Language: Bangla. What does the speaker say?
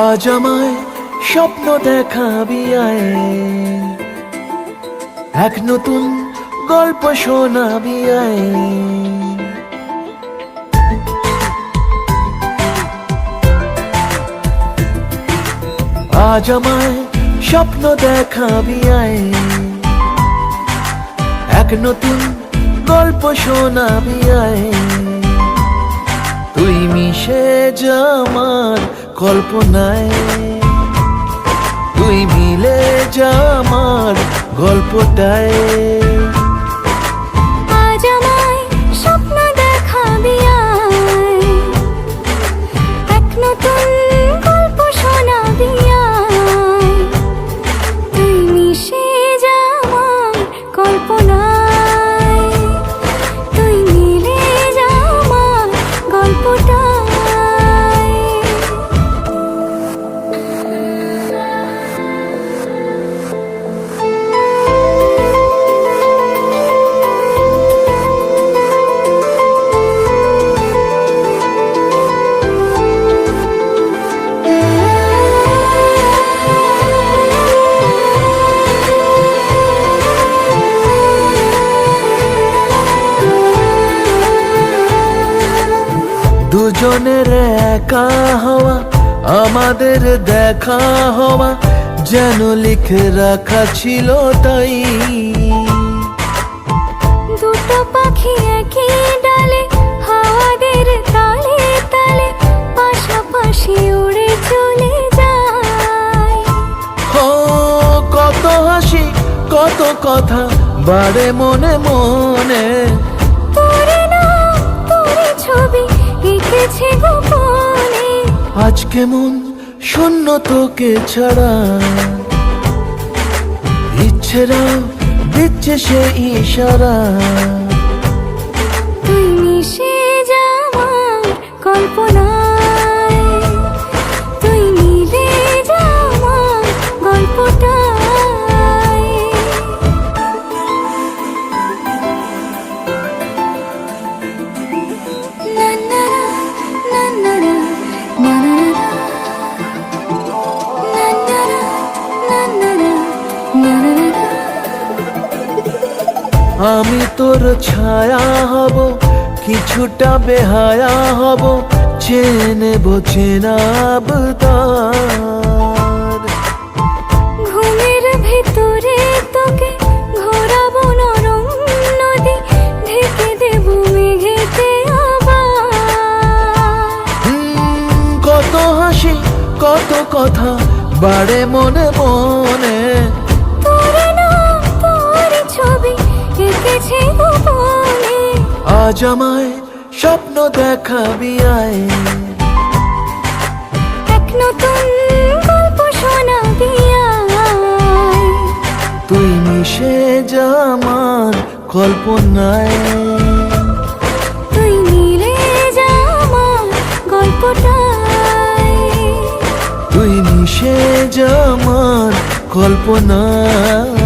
আজ আমায় স্বপ্ন দেখাবি আয়, এক নতুন গল্প শোনাবি আয়। আজ আমায় স্বপ্ন দেখাবি আয়, এক নতুন গল্প শোনাবি আয়। তুই মিশে যা আমার কল্পনায়, তুই মিলে যা আমার গল্পটায়। আজ আমায় স্বপ্ন দেখাবি আয়, এক নতুন গল্প শোনাবি আয়। তুই মিশে যা আমার কল্পনায়, তুই মিলে যা আমার গল্পটায়। দুজনের একা হওয়া, আমাদের দেখা হওয়া যেন লিখে রাখা ছিল তাই। দুটো পাখি একই ডালে, হাওয়াদের তালে তালে পাশাপাশি উড়ে চলে যায়। ও কত হাসি কত কথা বাড়ে মনে মনে, তোরে নাম তোরে ছবি এঁকেছে গোপনে। আজ কেমন শূন্য তোকে ছাড়া, ইচ্ছেরা দিচ্ছে সে ইশারা। তুই মিশে যা আমার কল্পনায়, তুই মিলে যা আমার গল্পটায়। না না না না না না না না না। আমি তোর ছায়া হব, কিছুটা বেহায়া হব, চেনে চেনাব তার। ঘুমের ভেতরে তোকে ঘোরাবো নরম নদী, ঢেকে দেব মেঘেতে আবার। কত হাসি কত কথা বাড়ে মনে মনে, তোরে নাম তোরে ছবি এঁকেছে গোপনে। আজ আমায় স্বপ্ন দেখাবি আয়, এক নতুন গল্প শোনাবি আয়। তুই মিশে যা আমার কল্পনায়, তুই মিলে যা আমার গল্পটায়। তুই মিশে যা আমার কল্পনায়।